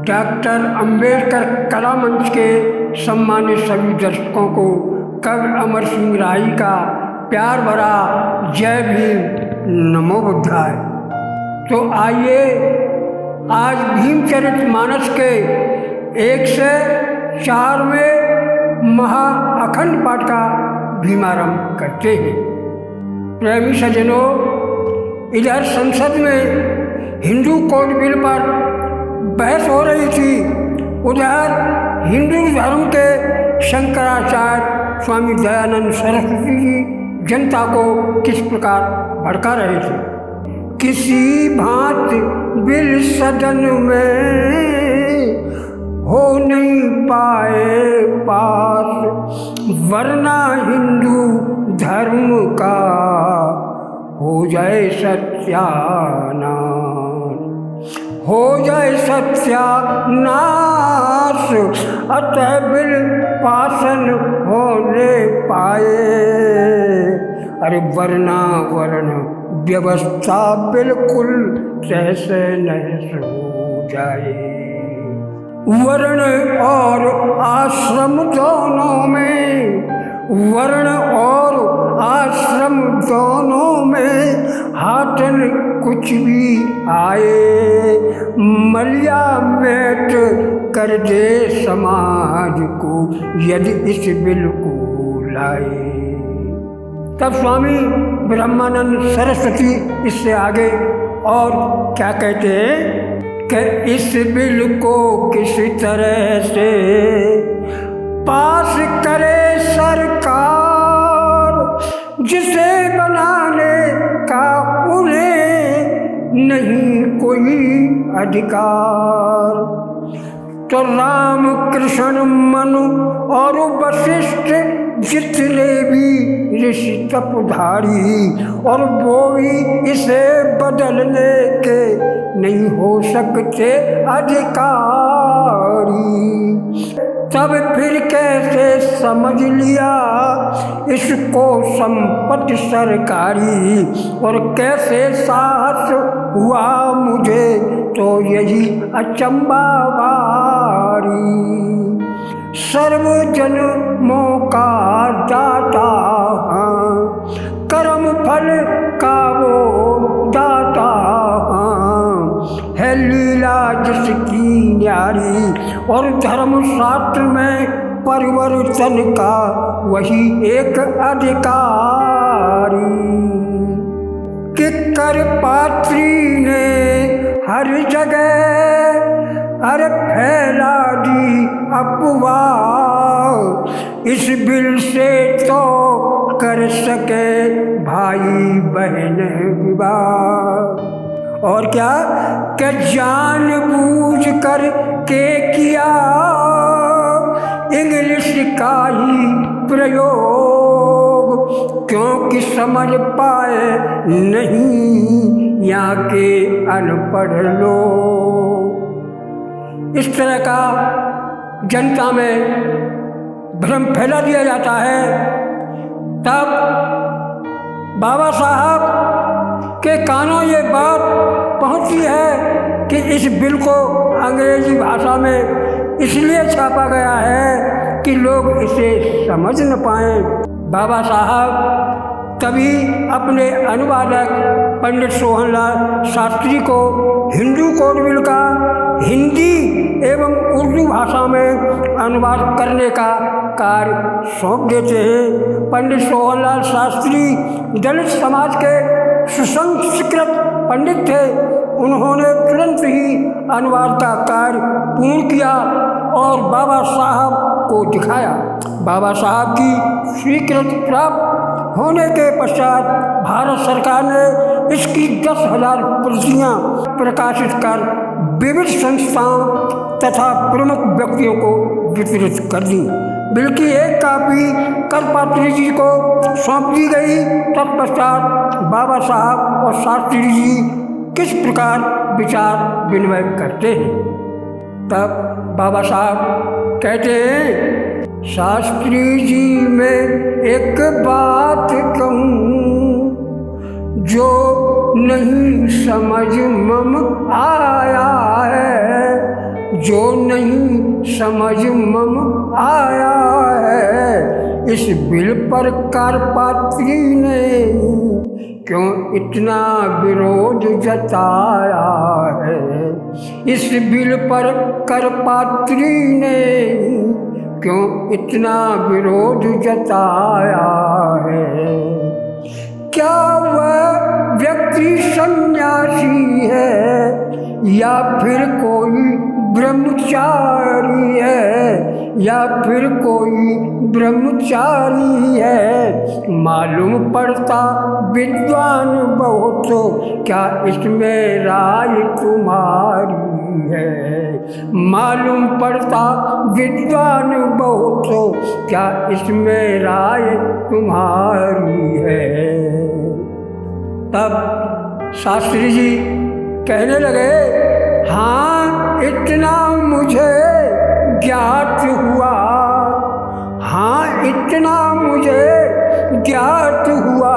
Doctor Ambedkar कला मंच के सम्मानित सभी दर्शकों को कवि अमर सिंह राही का प्यार भरा जय भीम नमो बुद्धाय। तो आइए आज भीमचरितमानस के 104वें महाअखंड पाठ का भीमारंभ करते हैं। प्रेमी सज्जनों, इधर संसद में हिंदू कोड बिल पर बहस हो रही थी, उधर हिंदू धर्म के शंकराचार्य स्वामी दयानंद सरस्वती जी जनता को किस प्रकार भड़का रहे थे। किसी भांति बिल सदन में हो नहीं पाए पास, वरना हिंदू धर्म का हो जाए सत्यानाश, हो जाए सत्यानाश, अतः बिल पासन होने पाए। अरे वरना व्यवस्था बिल्कुल तैसे नहस हो जाए। वर्ण और आश्रम दोनों में, वर्ण और आश्रम दोनों में हाथन कुछ भी आए, मलिया मेट कर दे समाज को यदि इस बिल को लाए। तब स्वामी ब्रह्मानंद सरस्वती इससे आगे और क्या कहते हैं कि इस बिल को किसी तरह से पास करे सरकार, जिसे बनाने का उन्हें नहीं कोई अधिकार। तो राम कृष्ण मनु और वशिष्ठ जितने भी ऋषि तपधारी, और वो भी इसे बदलने के नहीं हो सकते अधिकारी। तब फिर कैसे समझ लिया इसको संपत्ति सरकारी, और कैसे साहस हुआ मुझे तो यही अचंबा भारी। सर्व जन्मों का दाता कर्म फल का वो दाता है, लीला जिसकी न्यारी, और धर्म शास्त्र में परिवर्तन का वही एक अधिकारी। किक्कर पात्री ने हर जगह अरे फैला दी अफवाह, इस बिल से तो कर सके भाई बहन विवाह। और क्या कि जानबूझ कर के किया इंग्लिश का ही प्रयोग, क्योंकि समझ पाए नहीं यहाँ के अनपढ़ लोग। इस तरह का जनता में भ्रम फैला दिया जाता है। तब बाबा साहब के कानों ये बात पहुंची है कि इस बिल को अंग्रेजी भाषा में इसलिए छापा गया है कि लोग इसे समझ न पाएं। बाबा साहब तभी अपने अनुवादक पंडित सोहनलाल शास्त्री को हिंदू कोड बिल का हिंदी एवं उर्दू भाषा में अनुवाद करने का कार्य सौंप देते हैं। पंडित सोहनलाल शास्त्री दलित समाज के सुसंस्कृत पंडित थे। उन्होंने तुरंत ही अनुवाद का कार्य पूर्ण किया और बाबा साहब को दिखाया। बाबा साहब की स्वीकृति प्राप्त होने के पश्चात भारत सरकार ने इसकी 10,000 प्रतियाँ प्रकाशित कर विविध संस्थाओं तथा प्रमुख व्यक्तियों को वितरित कर दी। बिल की एक कापी करपात्री जी को सौंप दी गई। तत्पश्चात बाबा साहब और शास्त्री जी किस प्रकार विचार विनिमय करते हैं। तब बाबा साहब कहते हैं, शास्त्री जी मैं एक बात कहूँ, जो नहीं समझ मम आया है, जो नहीं समझ मम आया है। इस बिल पर करपात्री ने क्यों इतना विरोध जताया है। इस बिल पर करपात्री ने क्यों इतना विरोध जताया है। क्या वह व्यक्ति सन्यासी है या फिर कोई ब्रह्मचारी है, या फिर कोई ब्रह्मचारी है। मालूम पड़ता विद्वान बहुत, क्या इसमें राय तुम्हारी है। मालूम पड़ता विद्वान बहुत, क्या इसमें राय तुम्हारी है। तब शास्त्री जी कहने लगे, हाँ इतना मुझे ज्ञात हुआ, हाँ इतना मुझे ज्ञात हुआ।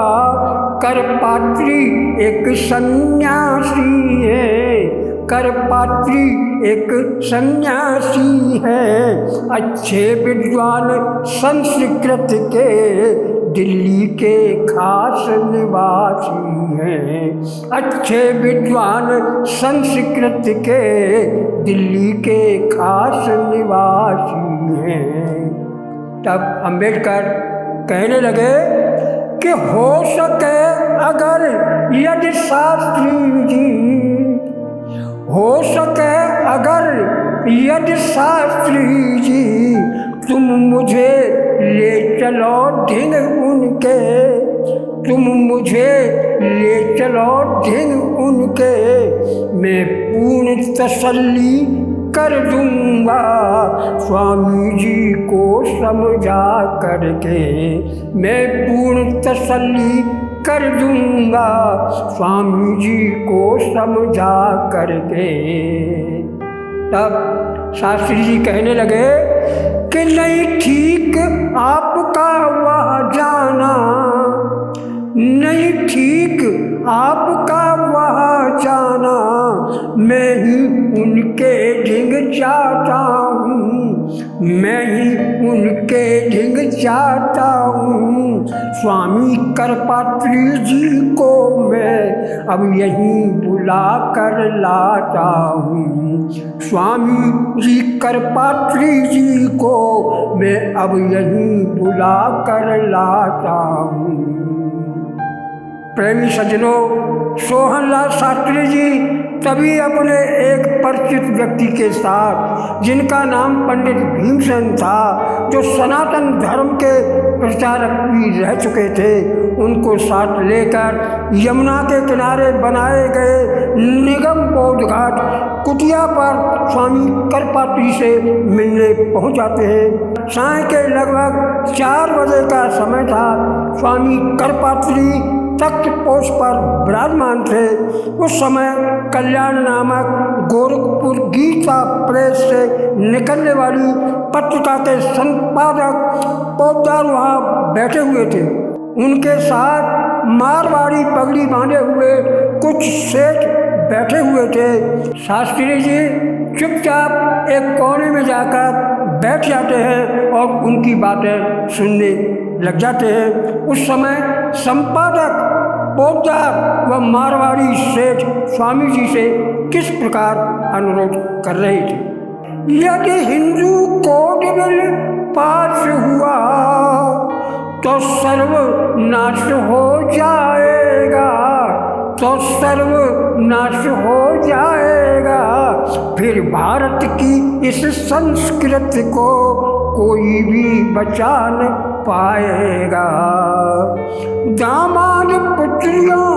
करपात्री एक सन्यासी है, करपात्री एक सन्यासी है। अच्छे विद्वान संस्कृत के दिल्ली के खास निवासी हैं। अच्छे विद्वान संस्कृत के दिल्ली के खास निवासी हैं। तब अम्बेडकर कहने लगे कि हो सके अगर यदि शास्त्री जी, हो सके अगर यदि शास्त्री जी तुम मुझे ले चलो ढिंग उनके, तुम मुझे ले चलो ढिंग उनके। मैं पूर्ण तसल्ली कर दूंगा स्वामी जी को समझा करके। मैं पूर्ण तसल्ली कर दूंगा स्वामी जी को समझा करके। तब शास्त्री जी कहने लगे कि नहीं ठीक आपका वह जाना, नहीं ठीक आपका वह जाना। मैं ही उनके ढिंग चाहता हूँ, मैं ही उनके ढिंग चाहता हूँ। स्वामी करपात्री जी को मैं अब यहीं बुला कर लाता हूँ। स्वामी जी करपात्री जी को मैं अब यहीं बुला कर लाता हूँ। प्रेमी सज्जनों, सोहनलाल शास्त्री जी तभी अपने एक परिचित व्यक्ति के साथ, जिनका नाम पंडित भीमसेन था, जो सनातन धर्म के प्रचारक भी रह चुके थे, उनको साथ लेकर यमुना के किनारे बनाए गए निगम बोध घाट कुटिया पर स्वामी करपात्री से मिलने पहुंच जाते हैं। साय के लगभग 4 बजे का समय था। स्वामी करपात्री तख्त पोष पर विराजमान थे। उस समय कल्याण नामक गोरखपुर गीता प्रेस से निकलने वाली पत्रिका के संपादक पोद्दार वहाँ बैठे हुए थे। उनके साथ मारवाड़ी पगड़ी बांधे हुए कुछ सेठ बैठे हुए थे। शास्त्री जी चुपचाप एक कोने में जाकर बैठ जाते हैं और उनकी बातें सुनने लग जाते हैं। उस समय संपादक पोद्दार व मारवाड़ी सेठ स्वामी जी से किस प्रकार अनुरोध कर रहे थे। यदि हिंदू कोड बिल पास हुआ तो सर्वनाश हो जाएगा, तो सर्वनाश हो जाएगा। फिर भारत की इस संस्कृति को कोई भी बचा न पाएगा। दामाद पुत्रियों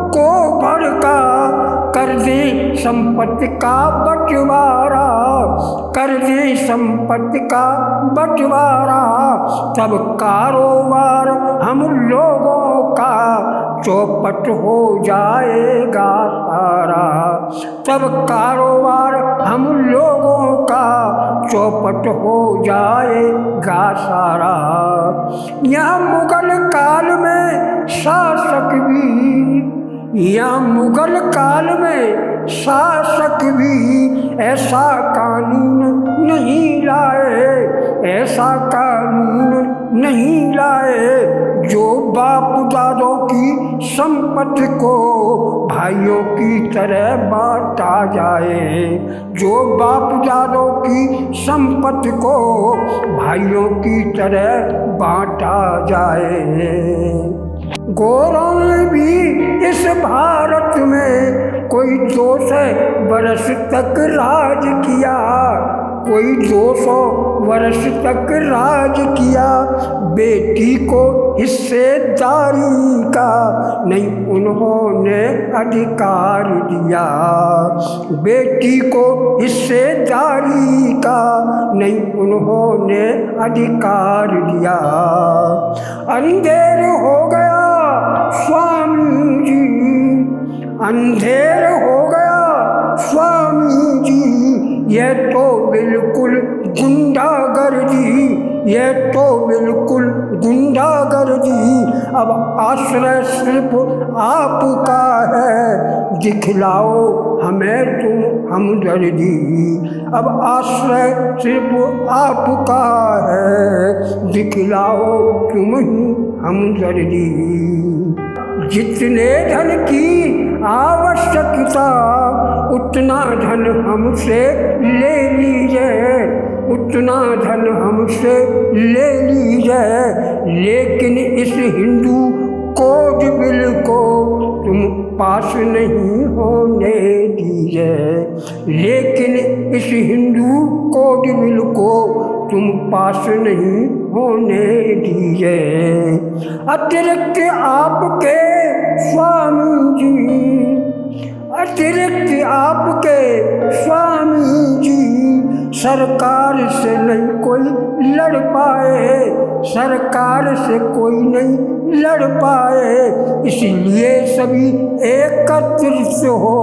को भड़का कर दे संपत्ति का बंटवारा, कर दे संपत्ति का बंटवारा। तब कारोबार हम लोगों का चौपट हो जाएगा सारा, तब कारोबार हम लोगों का चौपट हो जाएगा सारा। यह मुगल काल में शासक भी, यह मुगल काल में शासक भी ऐसा कानून नहीं लाए, ऐसा कानून नहीं लाए जो बाप दादों की संपत्ति को भाइयों की तरह बांटा जाए, जो बाप दादों की संपत्ति को भाइयों की तरह बांटा जाए। गोरों ने भी इस भारत में कोई 200 वर्ष तक राज किया, कोई 200 वर्ष तक राज किया। बेटी को हिस्सेदारी का नहीं उन्होंने अधिकार दिया, बेटी को हिस्सेदारी का नहीं उन्होंने अधिकार दिया। अंधेर हो गया स्वामी जी, अंधेर हो गया स्वामी जी, ये तो बिल्कुल गुंडागर्दी, ये तो बिल्कुल गुंडागर्दी। अब आश्रय सिर्फ आपका है, दिखलाओ हमें तुम हमदर्दी। अब आश्रय सिर्फ आपका है, दिखलाओ तुम ही हमदर्दी। जितने धन की आवश्यकता उतना धन हमसे ले लीजिए, उतना धन हमसे ले लीजिए, लेकिन इस हिंदू कोड बिल को तुम पास नहीं होने दीजिए, लेकिन इस हिंदू कोड बिल को तुम पास नहीं होने दीजिए। अतिरिक्त आपके स्वामी जी, अतिरिक्त आपके स्वामी जी, सरकार से नहीं कोई लड़ पाए, सरकार से कोई नहीं लड़ पाए, इसलिए सभी एकत्रित हो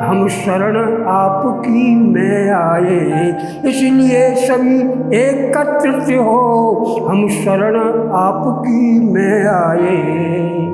हम शरण आपकी में आए, इसलिए सभी एकत्रित हो हम शरण आपकी में आए।